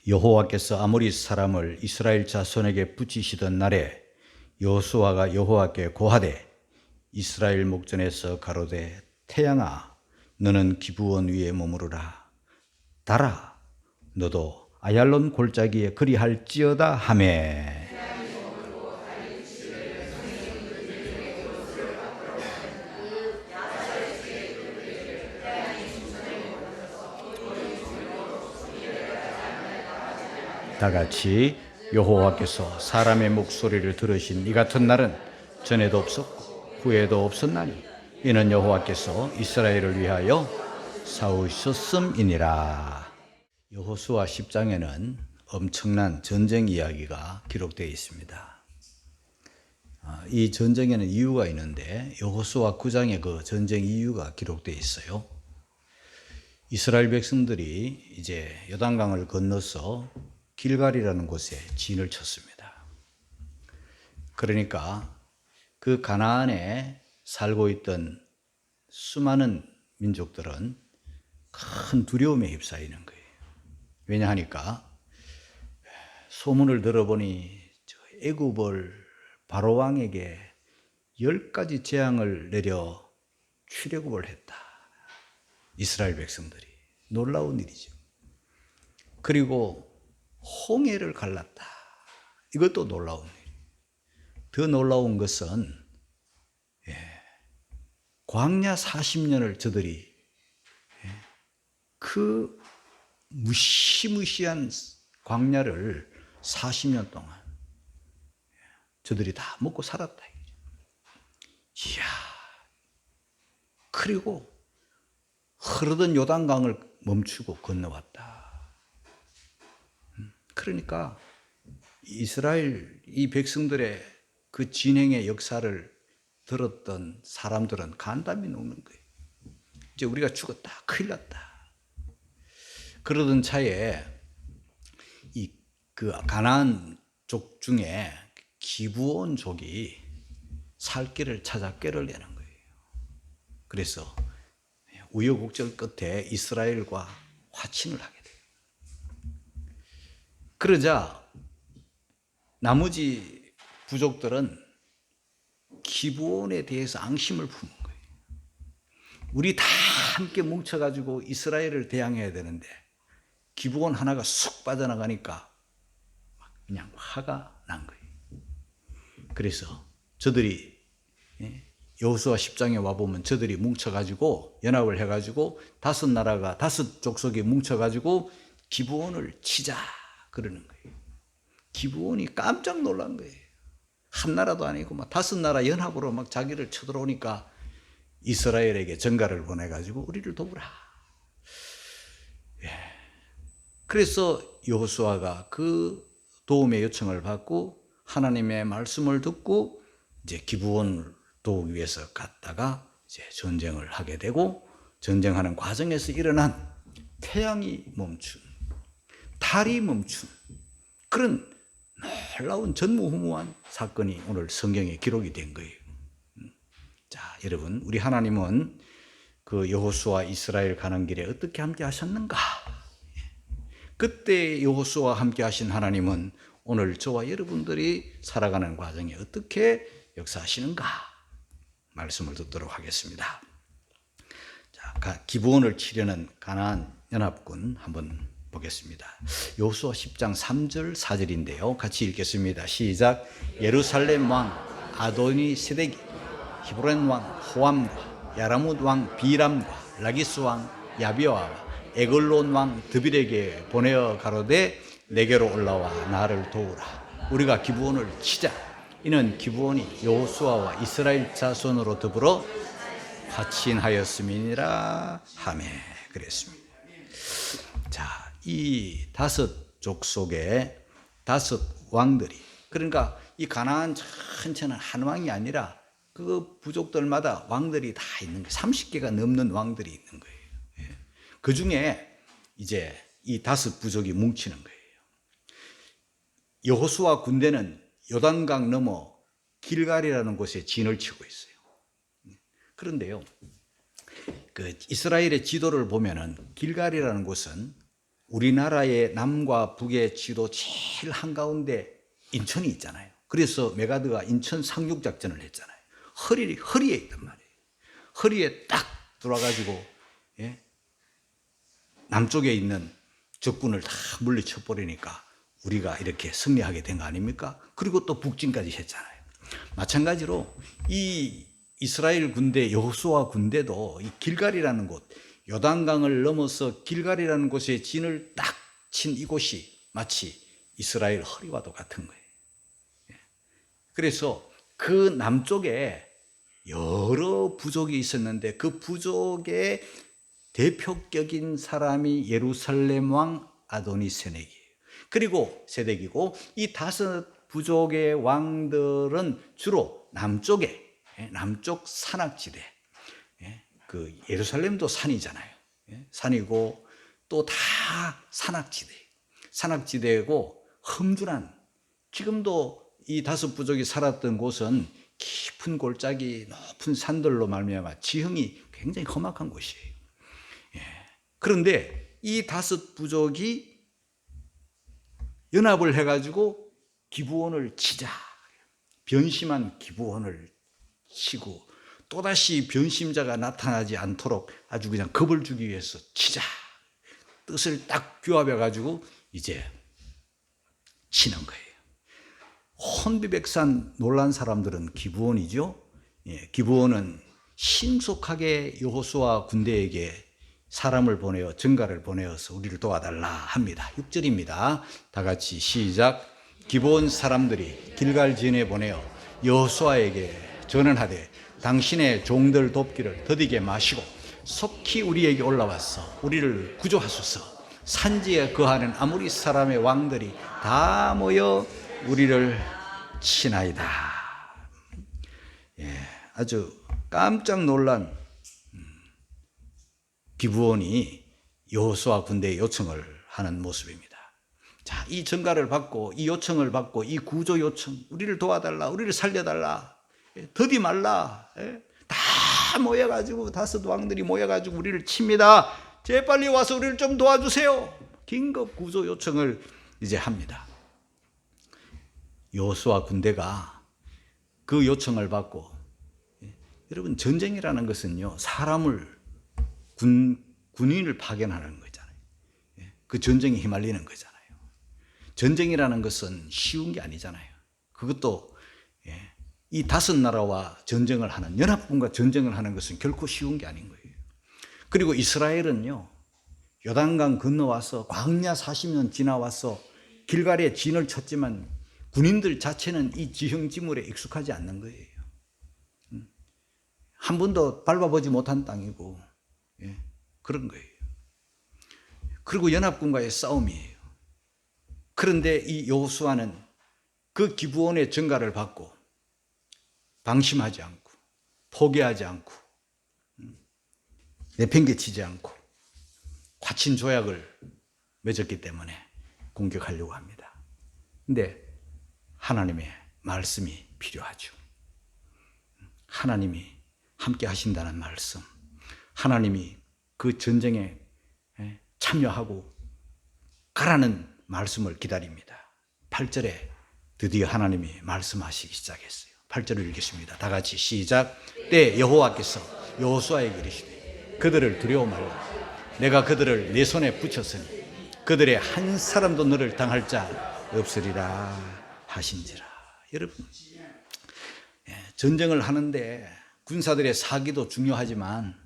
여호와께서 아모리 사람을 이스라엘 자손에게 붙이시던 날에 여호수아가 여호와께 고하되 이스라엘 목전에서 가로되 태양아 너는 기브온 위에 머무르라 달아 너도 아얄론 골짜기에 그리할지어다 하매 다같이 여호와께서 사람의 목소리를 들으신 이 같은 날은 전에도 없었고 후에도 없었나니 이는 여호와께서 이스라엘을 위하여 싸우셨음이니라. 여호수아 10장에는 엄청난 전쟁 이야기가 기록되어 있습니다. 이 전쟁에는 이유가 있는데 여호수아 9장에 그 전쟁 이유가 기록되어 있어요. 이스라엘 백성들이 이제 요단강을 건너서 길갈이라는 곳에 진을 쳤습니다. 그러니까 그 가나안에 살고 있던 수많은 민족들은 큰 두려움에 휩싸이는 거예요. 왜냐하니까 소문을 들어보니 애굽을 바로 왕에게 10가지 재앙을 내려 출애굽을 했다. 이스라엘 백성들이. 놀라운 일이죠. 그리고 홍해를 갈랐다. 이것도 놀라운 일. 더 놀라운 것은 광야 40년을 저들이 그 무시무시한 광야를 40년 동안 저들이 다 먹고 살았다. 이야. 그리고 흐르던 요단강을 멈추고 건너왔다. 그러니까 이스라엘 이 백성들의 그 진행의 역사를 들었던 사람들은 간담이 녹는 거예요. 이제 우리가 죽었다. 큰일 났다. 그러던 차에 그 가나안 족 중에 기브온족이 살 길을 찾아 꾀를 내는 거예요. 그래서 우여곡절 끝에 이스라엘과 화친을 하게 돼요. 그러자 나머지 부족들은 기브온에 대해서 앙심을 품은 거예요. 우리 다 함께 뭉쳐가지고 이스라엘을 대항해야 되는데 기브온 하나가 쑥 빠져나가니까 그냥 화가 난 거예요. 그래서 저들이 여호수아 10장에 와보면 저들이 뭉쳐가지고 연합을 해가지고 5나라가 5족속이 뭉쳐가지고 기브온을 치자 그러는 거예요. 기브온이 깜짝 놀란 거예요. 한 나라도 아니고 막 5나라 연합으로 막 자기를 쳐들어오니까 이스라엘에게 전가를 보내가지고 우리를 도우라. 그래서 여호수아가 그 도움의 요청을 받고 하나님의 말씀을 듣고 이제 기브온을 도우기 위해서 갔다가 이제 전쟁을 하게 되고 전쟁하는 과정에서 일어난 태양이 멈춘, 달이 멈춘 그런 놀라운 전무후무한 사건이 오늘 성경에 기록이 된 거예요. 자, 여러분, 우리 하나님은 그 여호수아 이스라엘 가는 길에 어떻게 함께 하셨는가? 그때 여호수아와 함께 하신 하나님은 오늘 저와 여러분들이 살아가는 과정에 어떻게 역사하시는가? 말씀을 듣도록 하겠습니다. 자, 기브온을 치려는 가나안 연합군 한번 보겠습니다. 여호수아 10장 3절 4절인데요. 같이 읽겠습니다. 시작. 예루살렘 왕 아도니 세덱이 히브론 왕 호암과 야라뭇 왕 비람과 라기스 왕 야비아와 에글론 왕 드빌에게 보내어 가로되 내게로 올라와 나를 도우라. 우리가 기브온을 치자. 이는 기브온이 여호수아와 이스라엘 자손으로 더불어 화친하였음이니라 하매 그랬습니다. 자, 이 5족 속에 5 왕들이, 그러니까 이 가나안 전체는 한 왕이 아니라 그 부족들마다 왕들이 다 있는 거예요. 30개가 넘는 왕들이 있는 거예요. 그 중에 이제 이 5 부족이 뭉치는 거예요. 여호수아 군대는 요단강 넘어 길갈이라는 곳에 진을 치고 있어요. 그런데요, 그 이스라엘의 지도를 보면은 길갈이라는 곳은 우리나라의 남과 북의 지도 제일 한가운데 인천이 있잖아요. 그래서 메가드가 인천 상륙작전을 했잖아요. 허리에 있단 말이에요. 허리에 딱 들어와가지고, 예? 남쪽에 있는 적군을 다 물리쳐 버리니까 우리가 이렇게 승리하게 된 거 아닙니까? 그리고 또 북진까지 했잖아요. 마찬가지로 이 이스라엘 군대, 여호수아 군대도 이 길갈이라는 곳, 요단강을 넘어서 길갈이라는 곳에 진을 딱 친 이곳이 마치 이스라엘 허리와도 같은 거예요. 그래서 그 남쪽에 여러 부족이 있었는데 그 부족의 대표격인 사람이 예루살렘 왕 아도니세덱이에요. 그리고 세덱이고, 이 5 부족의 왕들은 주로 남쪽에, 남쪽 산악지대, 그 예루살렘도 산이잖아요. 산이고 또 다 산악지대고 험준한, 지금도 이 5 부족이 살았던 곳은 깊은 골짜기, 높은 산들로 말미암아 지형이 굉장히 험악한 곳이에요. 그런데 이 5 부족이 연합을 해가지고 기브온을 치자. 변심한 기브온을 치고 또다시 변심자가 나타나지 않도록 아주 그냥 겁을 주기 위해서 치자. 뜻을 딱 규합해가지고 이제 치는 거예요. 혼비백산 놀란 사람들은 기브온이죠. 기브온은 신속하게 여호수아 군대에게 사람을 보내어 전가를 보내어서 우리를 도와달라 합니다. 6절입니다. 다 같이 시작. 기브온 사람들이 길갈 진에 보내어 여호수아에게 전언하되 당신의 종들 돕기를 더디게 마시고 속히 우리에게 올라와서 우리를 구조하소서. 산지에 거하는 아모리 사람의 왕들이 다 모여 우리를 치나이다. 아주 깜짝 놀란 기브온이 여호수아 군대의 요청을 하는 모습입니다. 자, 이 전가를 받고 이 요청을 받고 이 구조 요청, 우리를 도와달라, 우리를 살려달라, 더디 말라, 다 모여가지고 5 왕들이 모여가지고 우리를 칩니다. 재빨리 와서 우리를 좀 도와주세요. 긴급 구조 요청을 이제 합니다. 여호수아 군대가 그 요청을 받고, 여러분 전쟁이라는 것은요 사람을 군인을 파견하는 거잖아요. 그 전쟁에 휘말리는 거잖아요. 전쟁이라는 것은 쉬운 게 아니잖아요. 그것도 이 5 나라와 전쟁을 하는, 연합군과 전쟁을 하는 것은 결코 쉬운 게 아닌 거예요. 그리고 이스라엘은요 요단강 건너와서 광야 40년 지나와서 길갈에 진을 쳤지만 군인들 자체는 이 지형지물에 익숙하지 않는 거예요. 한 번도 밟아보지 못한 땅이고, 그런 거예요. 그리고 연합군과의 싸움이에요. 그런데 이 여호수아는 그 기브온의 전가를 받고 방심하지 않고 포기하지 않고 내팽개치지 않고 과친 조약을 맺었기 때문에 공격하려고 합니다. 근데 하나님의 말씀이 필요하죠. 하나님이 함께 하신다는 말씀, 하나님이 그 전쟁에 참여하고 가라는 말씀을 기다립니다. 8절에 드디어 하나님이 말씀하시기 시작했어요. 8절을 읽겠습니다. 다 같이 시작. 때 여호와께서 여호수아에게 이르시되 그들을 두려워 말라. 내가 그들을 내 손에 붙였으니 그들의 한 사람도 너를 당할 자 없으리라 하신지라. 여러분, 전쟁을 하는데 군사들의 사기도 중요하지만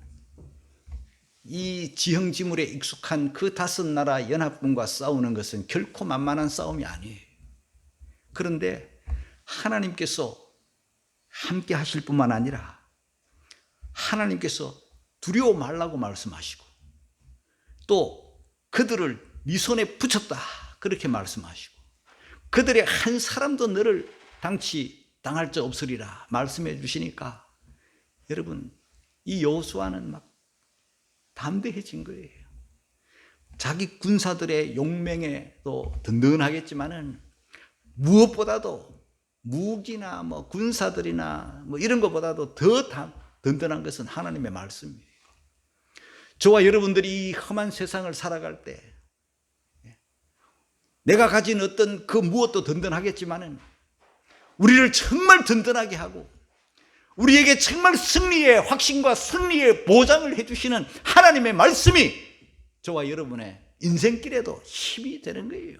이 지형지물에 익숙한 그 5 나라 연합군과 싸우는 것은 결코 만만한 싸움이 아니에요. 그런데 하나님께서 함께 하실 뿐만 아니라 하나님께서 두려워 말라고 말씀하시고 또 그들을 네 손에 붙였다 그렇게 말씀하시고 그들의 한 사람도 너를 당할 자 없으리라 말씀해 주시니까 여러분, 이 여호수아는 막 담대해진 거예요. 자기 군사들의 용맹에도 든든하겠지만은 무엇보다도 무기나 군사들이나 이런 것보다도 더 든든한 것은 하나님의 말씀이에요. 저와 여러분들이 이 험한 세상을 살아갈 때 내가 가진 어떤 그 무엇도 든든하겠지만은 우리를 정말 든든하게 하고 우리에게 정말 승리의 확신과 승리의 보장을 해주시는 하나님의 말씀이 저와 여러분의 인생길에도 힘이 되는 거예요.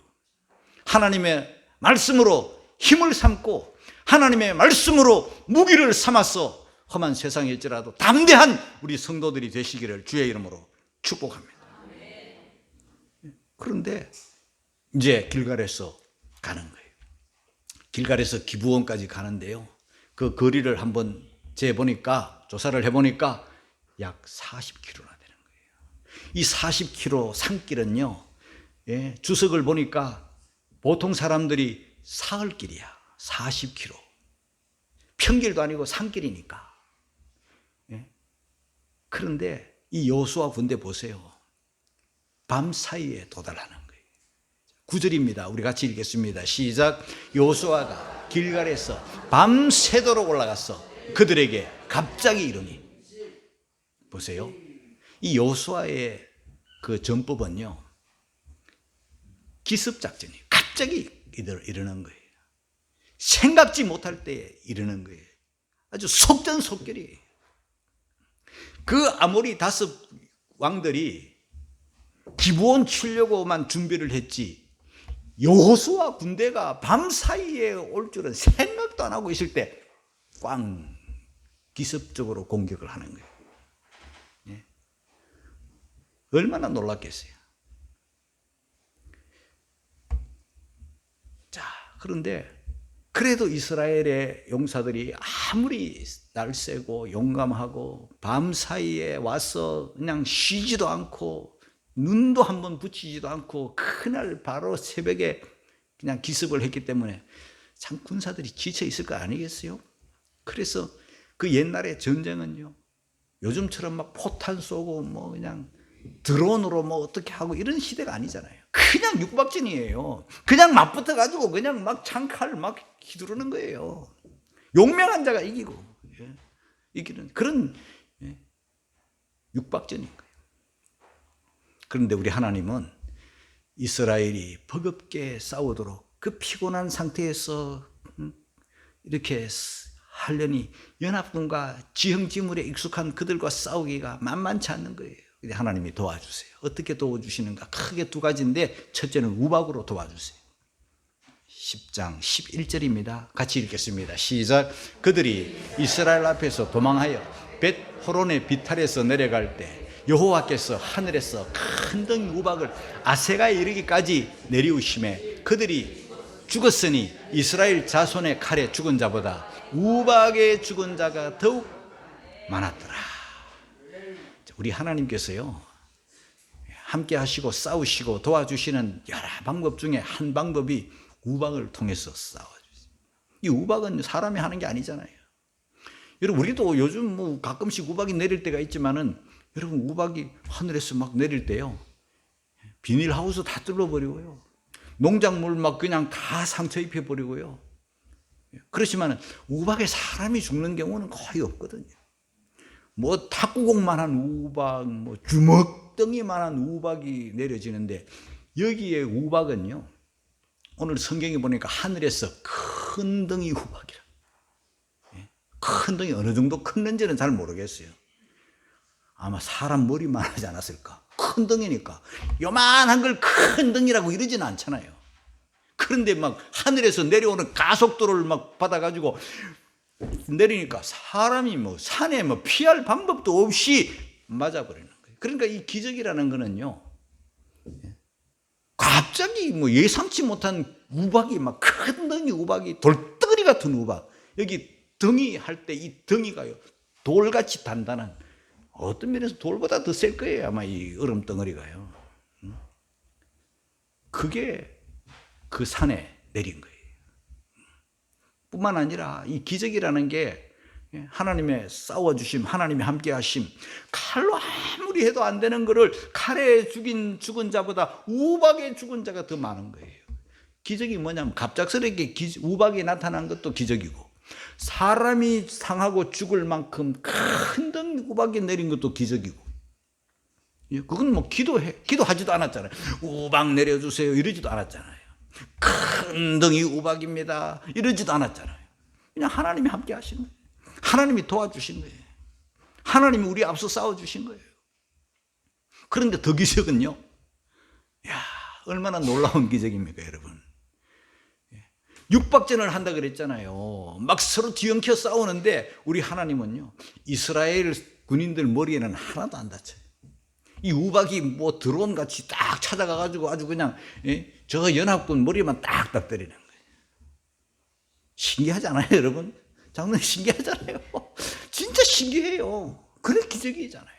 하나님의 말씀으로 힘을 삼고 하나님의 말씀으로 무기를 삼아서 험한 세상일지라도 담대한 우리 성도들이 되시기를 주의 이름으로 축복합니다. 그런데 이제 길갈에서 가는 거예요. 길갈에서 기브온까지 가는데요. 그 거리를 한번 재보니까, 조사를 해보니까 약 40km나 되는 거예요. 이 40km 산길은요, 주석을 보니까 보통 사람들이 사흘길이야. 40km. 평길도 아니고 산길이니까. 그런데 이 여호수아 군대 보세요. 밤 사이에 도달하는 거예요. 9절입니다. 우리 같이 읽겠습니다. 시작. 여호수아가 길갈에서 밤새도록 올라가서 그들에게 갑자기 이르니. 보세요. 이 여호수아의 그 전법은요, 기습작전이에요. 갑자기 이르는 거예요. 생각지 못할 때에 이르는 거예요. 아주 속전속결이에요. 그 아모리 5 왕들이 기브온 치려고만 준비를 했지 여호수아 군대가 밤 사이에 올 줄은 생각도 안 하고 있을 때 꽝 기습적으로 공격을 하는 거예요. 얼마나 놀랐겠어요. 자, 그런데 그래도 이스라엘의 용사들이 아무리 날쌔고 용감하고 밤 사이에 와서 그냥 쉬지도 않고 눈도 한번 붙이지도 않고 그날 바로 새벽에 그냥 기습을 했기 때문에 참 군사들이 지쳐 있을 거 아니겠어요? 그래서 그 옛날의 전쟁은요, 요즘처럼 막 포탄 쏘고 뭐 그냥 드론으로 뭐 어떻게 하고 이런 시대가 아니잖아요. 그냥 육박전이에요. 그냥 맞붙어 가지고 그냥 막 창칼 막 휘두르는 거예요. 용맹한 자가 이기고, 이기는 그런 육박전인 거예요. 그런데 우리 하나님은 이스라엘이 버겁게 싸우도록 그 피곤한 상태에서 이렇게 하려니 연합군과 지형지물에 익숙한 그들과 싸우기가 만만치 않는 거예요. 근데 하나님이 도와주세요. 어떻게 도와주시는가? 크게 2가지인데 첫째는 우박으로 도와주세요. 10장 11절입니다. 같이 읽겠습니다. 시작. 그들이 이스라엘 앞에서 도망하여 벳호론의 비탈에서 내려갈 때 여호와께서 하늘에서 큰 덩이 우박을 아세가에 이르기까지 내리우심에 그들이 죽었으니 이스라엘 자손의 칼에 죽은 자보다 우박에 죽은 자가 더욱 많았더라. 우리 하나님께서요, 함께 하시고 싸우시고 도와주시는 여러 방법 중에 한 방법이 우박을 통해서 싸워주세요. 이 우박은 사람이 하는 게 아니잖아요. 여러분, 우리도 요즘 뭐 가끔씩 우박이 내릴 때가 있지만은 여러분, 우박이 하늘에서 막 내릴 때요, 비닐하우스 다 뚫어버리고요, 농작물 막 그냥 다 상처 입혀버리고요. 그렇지만은 우박에 사람이 죽는 경우는 거의 없거든요. 뭐 탁구공만한 우박, 뭐 주먹덩이만한 우박이 내려지는데 여기에 우박은요, 오늘 성경에 보니까 하늘에서 큰 덩이 우박이라. 큰 덩이 어느 정도 컸는지는 잘 모르겠어요. 아마 사람 머리만 하지 않았을까? 큰 덩이니까 요만한 걸 큰 덩이라고 이러지는 않잖아요. 그런데 막 하늘에서 내려오는 가속도를 막 받아가지고 내리니까 사람이 뭐 산에 뭐 피할 방법도 없이 맞아버리는 거예요. 그러니까 이 기적이라는 거는요, 갑자기 뭐 예상치 못한 우박이 막 큰 덩이 우박이 돌덩이 같은 우박, 여기 덩이 할 때 이 덩이가요 돌같이 단단한, 어떤 면에서 돌보다 더 셀 거예요 아마 이 얼음 덩어리가요. 그게 그 산에 내린 거예요. 뿐만 아니라 이 기적이라는 게 하나님의 싸워주심, 하나님의 함께 하심, 칼로 아무리 해도 안 되는 거를 칼에 죽은 자보다 우박에 죽은 자가 더 많은 거예요. 기적이 뭐냐면 갑작스럽게 우박이 나타난 것도 기적이고, 사람이 상하고 죽을 만큼 큰 덩이 우박이 내린 것도 기적이고, 그건 뭐 기도하지도 않았잖아요. 우박 내려주세요 이러지도 않았잖아요. 큰 덩이 우박입니다. 이러지도 않았잖아요. 그냥 하나님이 함께 하신 거예요. 하나님이 도와주신 거예요. 하나님이 우리 앞서 싸워주신 거예요. 그런데 더 기적은요. 야, 얼마나 놀라운 기적입니까, 여러분. 육박전을 한다 그랬잖아요. 막 서로 뒤엉켜 싸우는데 우리 하나님은요, 이스라엘 군인들 머리에는 하나도 안 다쳐요. 이 우박이 뭐 드론 같이 딱 찾아가가지고 아주 그냥 저 연합군 머리만 딱딱 때리는 거예요. 신기하지 않아요, 여러분? 장난 신기하잖아요. 진짜 신기해요. 그런 기적이잖아요.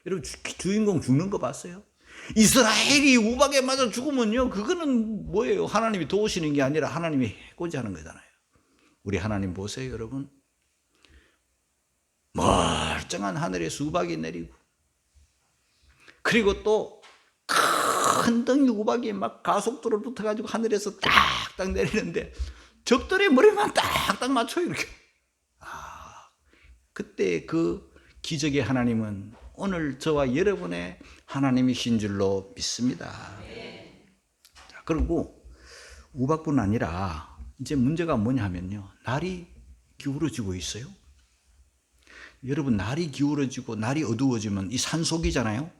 여러분, 주인공 죽는 거 봤어요? 이스라엘이 우박에 맞아 죽으면요, 그거는 뭐예요? 하나님이 도우시는 게 아니라 하나님이 해코지 하는 거잖아요. 우리 하나님 보세요, 여러분. 멀쩡한 하늘에서 우박이 내리고, 그리고 또 큰 덩이 우박이 막 가속도로 붙어가지고 하늘에서 딱딱 내리는데 적들의 머리만 딱딱 맞춰요, 이렇게. 그때 그 기적의 하나님은 오늘 저와 여러분의 하나님이신 줄로 믿습니다. 자, 그리고 우박뿐 아니라 이제 문제가 뭐냐 하면요, 날이 기울어지고 있어요. 여러분, 날이 기울어지고 날이 어두워지면 이 산속이잖아요.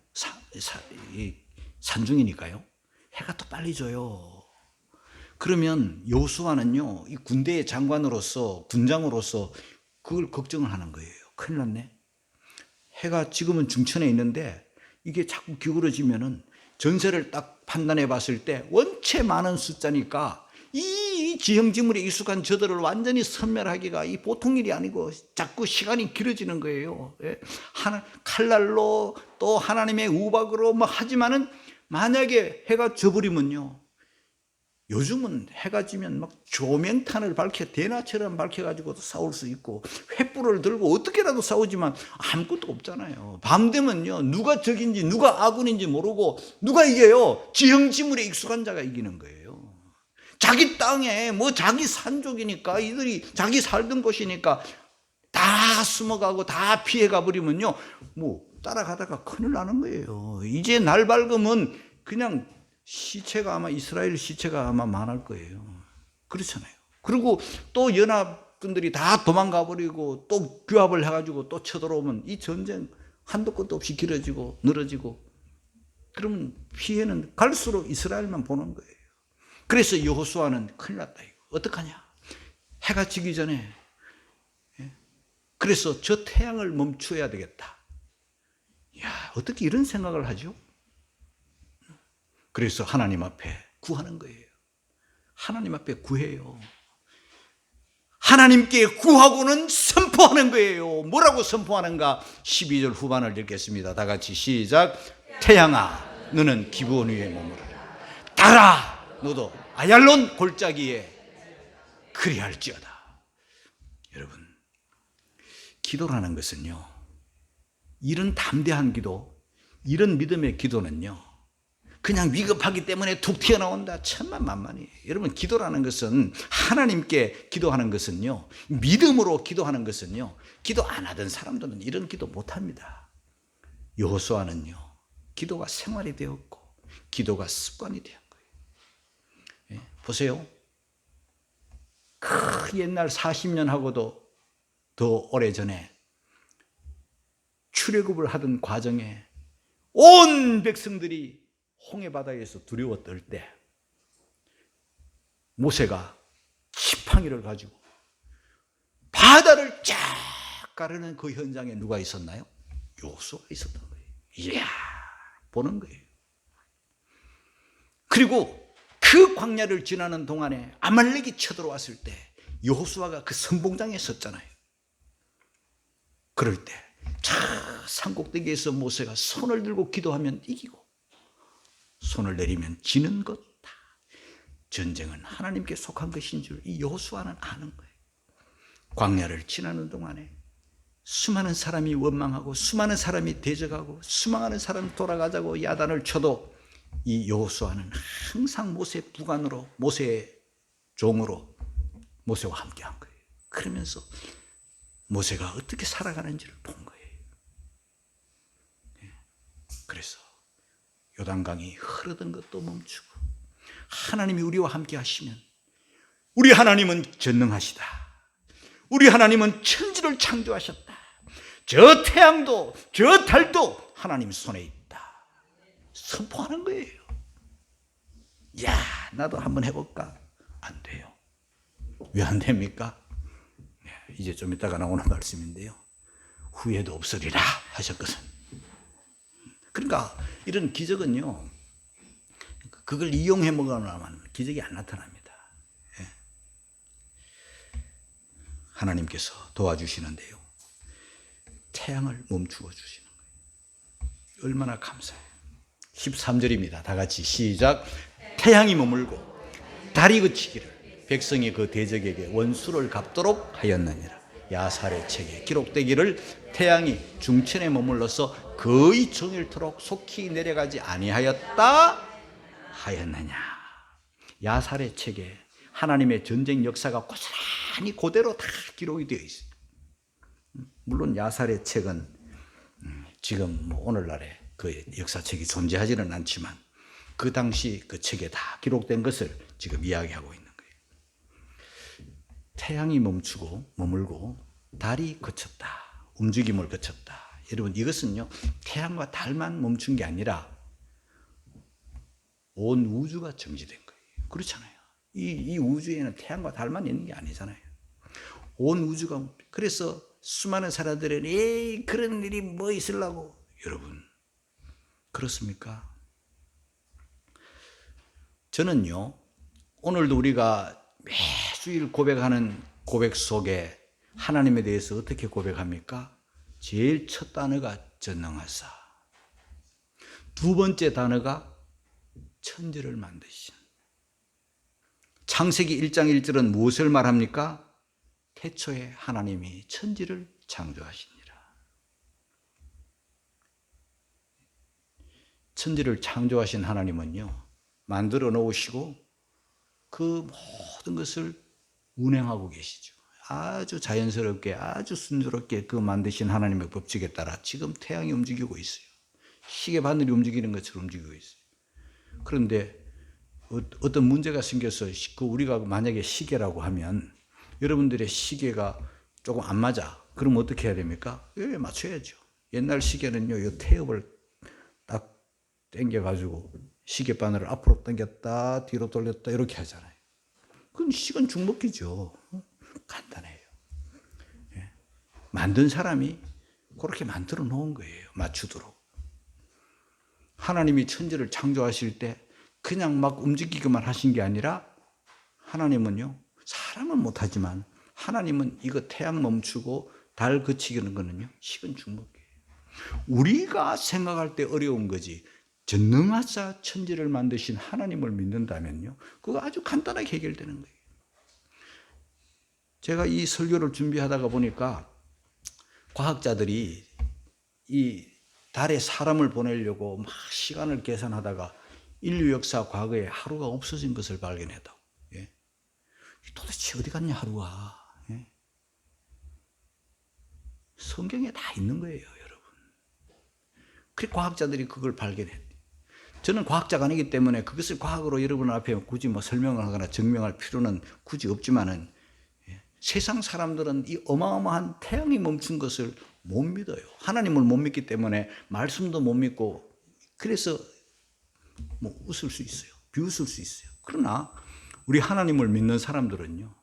산중이니까요. 해가 또 빨리 져요. 그러면 여호수아는요, 이 군대의 장관으로서, 군장으로서 그걸 걱정을 하는 거예요. 큰일 났네. 해가 지금은 중천에 있는데 이게 자꾸 기울어지면은 전세를 딱 판단해 봤을 때 원체 많은 숫자니까 이 지형지물에 익숙한 저들을 완전히 섬멸하기가 이 보통 일이 아니고 자꾸 시간이 길어지는 거예요. 칼날로 또 하나님의 우박으로 뭐 하지만은 만약에 해가 져버리면요, 요즘은 해가 지면 막 조명탄을 대낮처럼 밝혀가지고도 싸울 수 있고, 횃불을 들고 어떻게라도 싸우지만 아무것도 없잖아요. 밤 되면요, 누가 적인지 누가 아군인지 모르고 누가 이겨요? 지형지물에 익숙한 자가 이기는 거예요. 자기 땅에 뭐 자기 산족이니까, 이들이 자기 살던 곳이니까 다 숨어가고 다 피해가 버리면요, 뭐 따라가다가 큰일 나는 거예요. 이제 날 밝으면 그냥 시체가 아마, 이스라엘 시체가 아마 많을 거예요. 그렇잖아요. 그리고 또 연합군들이 다 도망가 버리고 또 규합을 해가지고 또 쳐들어오면 이 전쟁 한도 끝도 없이 길어지고 늘어지고, 그러면 피해는 갈수록 이스라엘만 보는 거예요. 그래서 여호수아는 큰일 났다, 이거 어떡하냐, 해가 지기 전에. 그래서 저 태양을 멈춰야 되겠다. 야, 어떻게 이런 생각을 하죠? 그래서 하나님 앞에 구하는 거예요. 하나님 앞에 구해요. 하나님께 구하고는 선포하는 거예요. 뭐라고 선포하는가? 12절 후반을 읽겠습니다. 다 같이 시작. 태양아, 너는 기브온 위에 머무르라. 달아, 너도 아얄론 골짜기에 그리할지어다. 여러분, 기도라는 것은요, 이런 담대한 기도, 이런 믿음의 기도는요, 그냥 위급하기 때문에 툭 튀어나온다, 천만만만이에요. 여러분, 기도라는 것은, 하나님께 기도하는 것은요, 믿음으로 기도하는 것은요, 기도 안 하던 사람들은 이런 기도 못합니다. 여호수아는요, 기도가 생활이 되었고 기도가 습관이 된 거예요. 보세요. 그 옛날 40년하고도 더 오래전에 출애굽을 하던 과정에 온 백성들이 홍해바다에서 두려워 떨 때 모세가 지팡이를 가지고 바다를 쫙 가르는 그 현장에 누가 있었나요? 여호수아가 있었던 거예요. 이야, 보는 거예요. 그리고 그 광야를 지나는 동안에 아말렉이 쳐들어왔을 때 여호수아가 그 선봉장에 섰잖아요. 그럴 때 저 산꼭대기에서 모세가 손을 들고 기도하면 이기고 손을 내리면 지는 것, 다 전쟁은 하나님께 속한 것인 줄 이 여호수아는 아는 거예요. 광야를 지나는 동안에 수많은 사람이 원망하고 수많은 사람이 대적하고 수많은 사람이 돌아가자고 야단을 쳐도 이 여호수아는 항상 모세 부관으로, 모세의 종으로 모세와 함께한 거예요. 그러면서 모세가 어떻게 살아가는지를 본 거예요. 그래서 요단강이 흐르던 것도 멈추고 하나님이 우리와 함께 하시면 우리 하나님은 전능하시다. 우리 하나님은 천지를 창조하셨다. 저 태양도 저 달도 하나님 손에 있다. 선포하는 거예요. 야, 나도 한번 해볼까? 안 돼요. 왜 안 됩니까? 이제 좀 이따가 나오는 말씀인데요. 후회도 없으리라 하셨거든. 그러니까 이런 기적은요, 그걸 이용해 먹으면 기적이 안 나타납니다. 하나님께서 도와주시는데요, 태양을 멈추어 주시는 거예요. 얼마나 감사해요. 13절입니다. 다 같이 시작. 태양이 머물고 달이 그치기를 백성이 그 대적에게 원수를 갚도록 하였느니라. 야살의 책에 기록되기를 태양이 중천에 머물러서 거의 정일토록 속히 내려가지 아니하였다 하였느냐. 야살의 책에 하나님의 전쟁 역사가 고스란히 그대로 다 기록이 되어 있어요. 물론 야살의 책은 지금 오늘날에 그 역사책이 존재하지는 않지만 그 당시 그 책에 다 기록된 것을 지금 이야기하고 있는 거예요. 태양이 멈추고 머물고 달이 그쳤다. 움직임을 그쳤다. 여러분, 이것은요, 태양과 달만 멈춘 게 아니라 온 우주가 정지된 거예요. 그렇잖아요. 이 우주에는 태양과 달만 있는 게 아니잖아요. 온 우주가. 그래서 수많은 사람들은 에이, 그런 일이 뭐 있으려고. 여러분, 그렇습니까? 저는요, 오늘도 우리가 매주일 고백하는 고백 속에 하나님에 대해서 어떻게 고백합니까? 제일 첫 단어가 전능하사, 두 번째 단어가 천지를 만드신. 창세기 1장 1절은 무엇을 말합니까? 태초에 하나님이 천지를 창조하시니라. 천지를 창조하신 하나님은요, 만들어 놓으시고 그 모든 것을 운행하고 계시죠. 아주 자연스럽게, 아주 순조롭게 그 만드신 하나님의 법칙에 따라 지금 태양이 움직이고 있어요. 시계 바늘이 움직이는 것처럼 움직이고 있어요. 그런데 어떤 문제가 생겨서 그 우리가 만약에 시계라고 하면 여러분들의 시계가 조금 안 맞아. 그럼 어떻게 해야 됩니까? 예, 맞춰야죠. 옛날 시계는요, 이 태엽을 딱 당겨가지고 시계바늘을 앞으로 당겼다 뒤로 돌렸다 이렇게 하잖아요. 그건 시간 죽먹기죠. 간단해요. 예. 만든 사람이 그렇게 만들어 놓은 거예요. 맞추도록. 하나님이 천지를 창조하실 때 그냥 막 움직이기만 하신 게 아니라 하나님은요, 사람은 못하지만 하나님은 이거 태양 멈추고 달 그치기는 거는요, 식은 죽먹기예요. 우리가 생각할 때 어려운 거지, 전능하사 천지를 만드신 하나님을 믿는다면요, 그거 아주 간단하게 해결되는 거예요. 제가 이 설교를 준비하다가 보니까 과학자들이 이 달에 사람을 보내려고 막 시간을 계산하다가 인류 역사 과거에 하루가 없어진 것을 발견했다고. 예? 도대체 어디 갔냐 하루가. 예? 성경에 다 있는 거예요, 여러분. 그래 과학자들이 그걸 발견했대요. 저는 과학자가 아니기 때문에 그것을 과학으로 여러분 앞에 굳이 뭐 설명을 하거나 증명할 필요는 굳이 없지만은, 예? 세상 사람들은 이 어마어마한 태양이 멈춘 것을 못 믿어요. 하나님을 못 믿기 때문에 말씀도 못 믿고, 그래서 뭐 웃을 수 있어요. 비웃을 수 있어요. 그러나 우리 하나님을 믿는 사람들은요,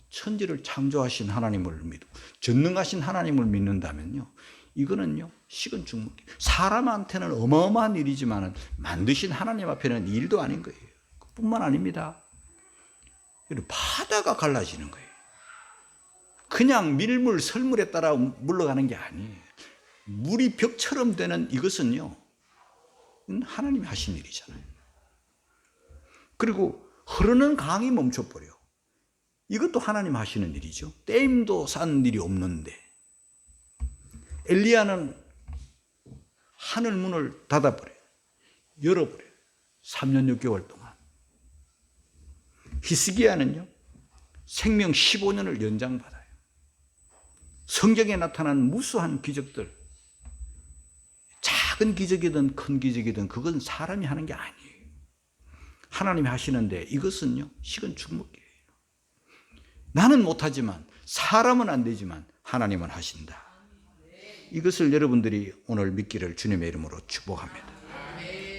천지를 창조하신 하나님을 믿고 전능하신 하나님을 믿는다면요, 이거는요, 식은 죽먹기. 사람한테는 어마어마한 일이지만 만드신 하나님 앞에는 일도 아닌 거예요. 뿐만 아닙니다. 바다가 갈라지는 거예요. 그냥 밀물, 설물에 따라 물러가는 게 아니에요. 물이 벽처럼 되는 이것은요, 하나님이 하신 일이잖아요. 그리고 흐르는 강이 멈춰버려. 이것도 하나님 하시는 일이죠. 댐도 싼 일이 없는데. 엘리야는 하늘 문을 닫아버려요. 열어버려요. 3년 6개월 동안. 히스기야는요, 생명 15년을 연장받아요. 성경에 나타난 무수한 기적들, 작은 기적이든 큰 기적이든 그건 사람이 하는 게 아니에요. 하나님이 하시는데 이것은요, 식은 죽 먹기예요. 나는 못하지만, 사람은 안 되지만 하나님은 하신다. 이것을 여러분들이 오늘 믿기를 주님의 이름으로 축복합니다.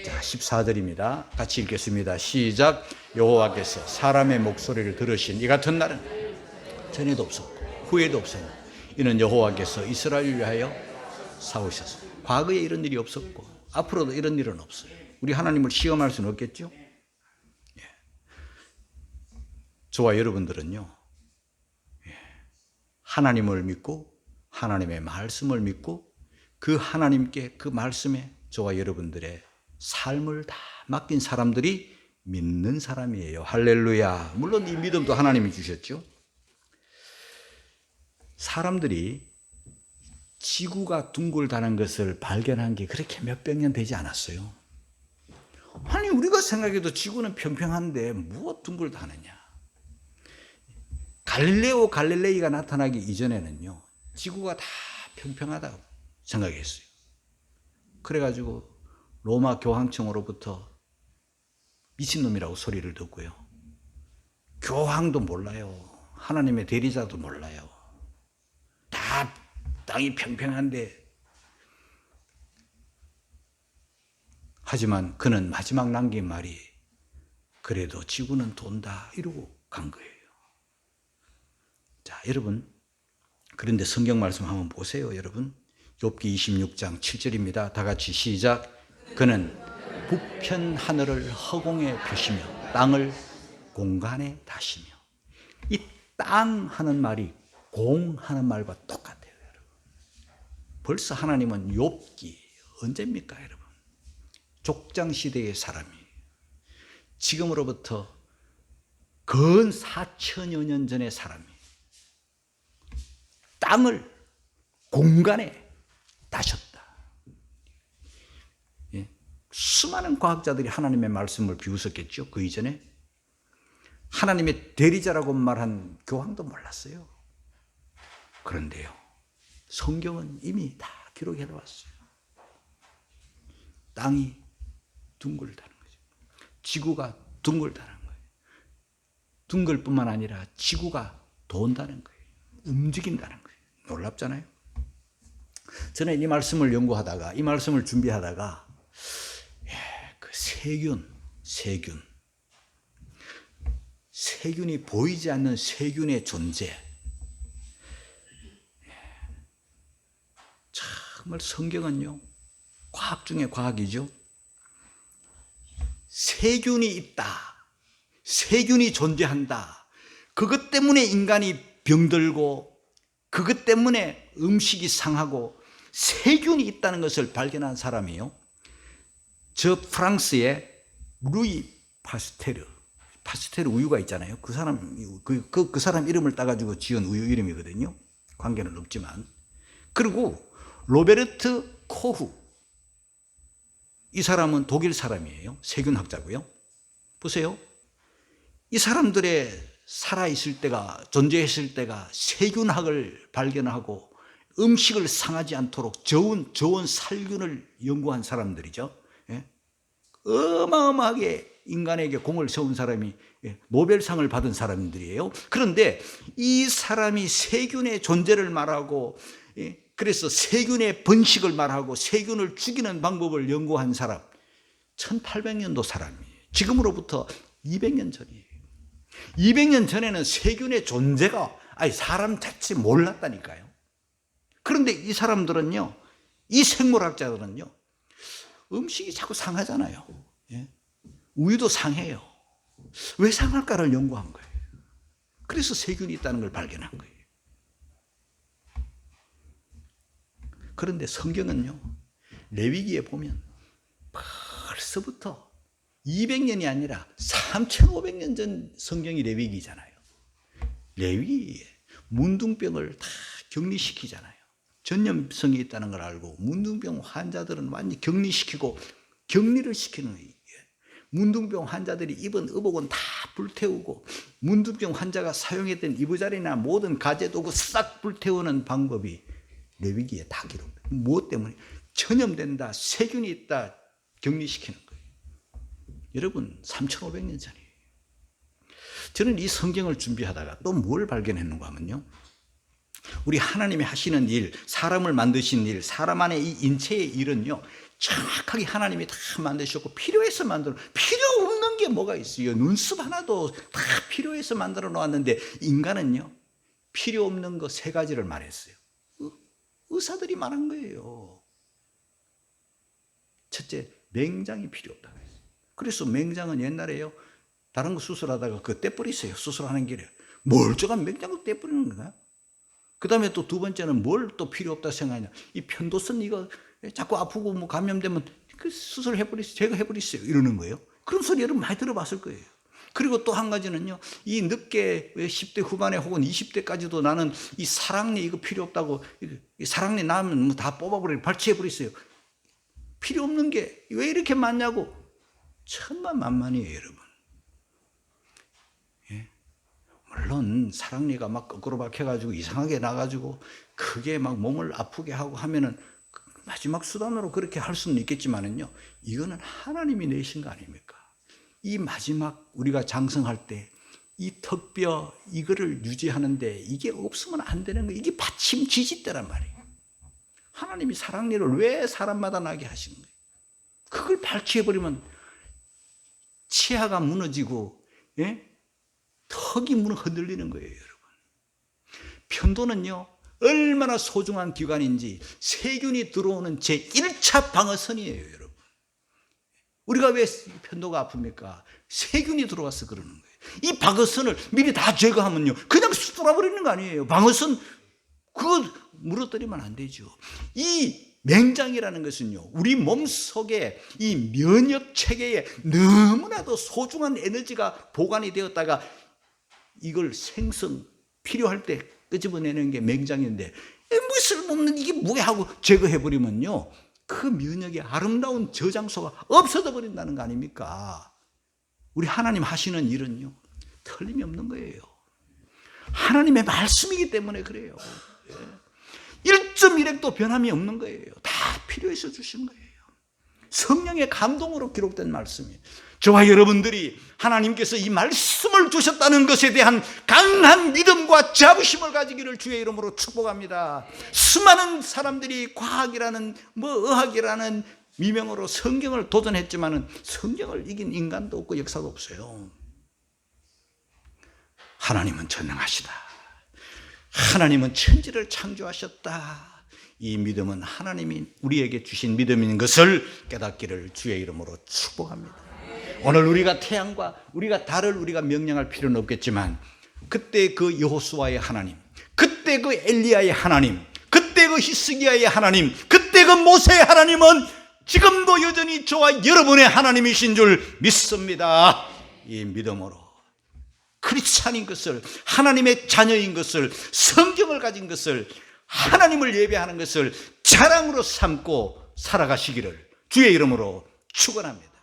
자, 14절입니다. 같이 읽겠습니다. 시작. 여호와께서 사람의 목소리를 들으신 이 같은 날은 전에도 없었고 후에도 없었고 이는 여호와께서 이스라엘을 위하여 싸우셨어요. 과거에 이런 일이 없었고 앞으로도 이런 일은 없어요. 우리 하나님을 시험할 수는 없겠죠? 예. 저와 여러분들은요, 하나님을 믿고 하나님의 말씀을 믿고 그 하나님께 그 말씀에 저와 여러분들의 삶을 다 맡긴 사람들이 믿는 사람이에요. 할렐루야. 물론 이 믿음도 하나님이 주셨죠. 사람들이 지구가 둥글다는 것을 발견한 게 그렇게 몇백 년 되지 않았어요. 아니, 우리가 생각해도 지구는 평평한데 무엇 둥글다느냐. 갈릴레오 갈릴레이가 나타나기 이전에는요, 지구가 다 평평하다고 생각했어요. 그래가지고 로마 교황청으로부터 미친놈이라고 소리를 듣고요. 교황도 몰라요. 하나님의 대리자도 몰라요. 다 땅이 평평한데. 하지만 그는 마지막 남긴 말이 그래도 지구는 돈다 이러고 간 거예요. 자, 여러분, 그런데 성경 말씀 한번 보세요. 여러분, 욥기 26장 7절입니다. 다 같이 시작. 그는 북편 하늘을 허공에 펴시며 땅을 공간에 다시며. 이 땅 하는 말이 공 하는 말과 똑같아요. 여러분, 벌써 하나님은 욥기 언제입니까? 여러분, 족장시대의 사람이에요. 지금으로부터 근 4천여 년 전의 사람이에요. 땅을 공간에 다셨다. 예. 수많은 과학자들이 하나님의 말씀을 비웃었겠죠. 그 이전에 하나님의 대리자라고 말한 교황도 몰랐어요. 그런데요, 성경은 이미 다 기록해 놓았어요. 땅이 둥글다는 거죠. 지구가 둥글다는 거예요. 둥글 뿐만 아니라 지구가 돈다는 거예요. 움직인다는 거예요. 놀랍잖아요. 저는 이 말씀을 연구하다가, 이 말씀을 준비하다가, 그 세균이 보이지 않는 세균의 존재. 정말 성경은요, 과학 중에 과학이죠. 세균이 있다. 세균이 존재한다. 그것 때문에 인간이 병들고, 그것 때문에 음식이 상하고 세균이 있다는 것을 발견한 사람이요, 저 프랑스의 루이 파스테르 우유가 있잖아요. 그 사람 이름을 따가지고 지은 우유 이름이거든요. 관계는 없지만. 그리고 로베르트 코후, 이 사람은 독일 사람이에요. 세균학자고요. 보세요. 이 사람들의 살아있을 때가, 존재했을 때가 세균학을 발견하고 음식을 상하지 않도록 저온 살균을 연구한 사람들이죠. 예? 어마어마하게 인간에게 공을 세운 사람이, 노벨상을 받은 사람들이에요. 그런데 이 사람이 세균의 존재를 말하고, 그래서 세균의 번식을 말하고 세균을 죽이는 방법을 연구한 사람, 1800년도 사람이에요. 지금으로부터 200년 전이에요. 200년 전에는 세균의 존재가 사람 자체 몰랐다니까요. 그런데 이 사람들은요, 이 생물학자들은요, 음식이 자꾸 상하잖아요. 예? 우유도 상해요. 왜 상할까를 연구한 거예요. 그래서 세균이 있다는 걸 발견한 거예요. 그런데 성경은요, 레위기에 보면 벌써부터 200년이 아니라 3500년 전 성경이 레위기잖아요. 레위기에 문둥병을 다 격리시키잖아요. 전염성이 있다는 걸 알고 문둥병 환자들은 완전히 격리시키고, 격리를 시키는 거예요. 문둥병 환자들이 입은 의복은 다 불태우고, 문둥병 환자가 사용했던 이부자리나 모든 가재도구 싹 불태우는 방법이 레위기에 다 기록돼요. 무엇 때문에? 전염된다, 세균이 있다, 격리시키는 거예요. 여러분 3,500년 전이에요. 저는 이 성경을 준비하다가 또 뭘 발견했는가 하면요, 우리 하나님이 하시는 일, 사람을 만드신 일, 사람 안에 이 인체의 일은요, 정확하게 하나님이 다 만드셨고 필요해서 만들어, 필요 없는 게 뭐가 있어요? 눈썹 하나도 다 필요해서 만들어 놓았는데 인간은요, 필요 없는 거 3가지를 말했어요. 의사들이 말한 거예요. 첫째, 맹장이 필요 없다고 했어요. 그래서 맹장은 옛날에요, 다른 거 수술하다가 그거 떼버리세요. 수술하는 길에 멀쩡한 맹장을 떼버리는 거야. 그 다음에 또 2번째는 뭘 또 필요 없다 생각하냐, 이 편도선 이거 자꾸 아프고 뭐 감염되면 그 수술해버리세요, 제거해버리세요, 이러는 거예요. 그런 소리 여러분 많이 들어봤을 거예요. 그리고 또 한 가지는요, 이 늦게 10대 후반에 혹은 20대까지도 나는 이 사랑니 이거 필요 없다고, 이 사랑니 나면 뭐 다 뽑아버리고 발치해버리세요. 필요 없는 게 왜 이렇게 많냐고. 천만만만이에요, 여러분. 예? 물론 사랑니가 막 거꾸로 박혀가지고 이상하게 나가지고 크게 막 몸을 아프게 하고 하면은 마지막 수단으로 그렇게 할 수는 있겠지만은요, 이거는 하나님이 내신 거 아닙니까? 이 마지막 우리가 장성할 때 이 턱뼈 이거를 유지하는데 이게 없으면 안 되는 거예요. 이게 받침 지지대란 말이에요. 하나님이 사랑니를 왜 사람마다 나게 하시는 거예요? 그걸 발치해버리면 치아가 무너지고, 예? 턱이 흔들리는 거예요, 여러분. 편도는요, 얼마나 소중한 기관인지 세균이 들어오는 제1차 방어선이에요, 여러분. 우리가 왜 편도가 아픕니까? 세균이 들어와서 그러는 거예요. 이 방어선을 미리 다 제거하면요, 그냥 뚫어버리는 거 아니에요. 방어선 그거 무너뜨리면 안 되죠. 이 맹장이라는 것은요, 우리 몸속에 이 면역 체계에 너무나도 소중한 에너지가 보관이 되었다가 이걸 필요할 때 끄집어내는 게 맹장인데, 무엇을 먹는 이게 뭐야 하고 제거해버리면요, 그 면역의 아름다운 저장소가 없어져 버린다는 거 아닙니까? 우리 하나님 하시는 일은요, 틀림이 없는 거예요. 하나님의 말씀이기 때문에 그래요. 1.1핵도 변함이 없는 거예요. 다 필요해서 주신 거예요. 성령의 감동으로 기록된 말씀이에요. 저와 여러분들이 하나님께서 이 말씀을 주셨다는 것에 대한 강한 믿음과 자부심을 가지기를 주의 이름으로 축복합니다. 수많은 사람들이 과학이라는 의학이라는 미명으로 성경을 도전했지만은 성경을 이긴 인간도 없고 역사도 없어요. 하나님은 전능하시다. 하나님은 천지를 창조하셨다. 이 믿음은 하나님이 우리에게 주신 믿음인 것을 깨닫기를 주의 이름으로 축복합니다. 오늘 우리가 태양과 우리가 달을 우리가 명령할 필요는 없겠지만, 그때 그 여호수아의 하나님, 그때 그 엘리야의 하나님, 그때 그 히스기야의 하나님, 그때 그 모세의 하나님은 지금도 여전히 저와 여러분의 하나님이신 줄 믿습니다. 이 믿음으로 크리스찬인 것을, 하나님의 자녀인 것을, 성경을 가진 것을, 하나님을 예배하는 것을 자랑으로 삼고 살아가시기를 주의 이름으로 축원합니다.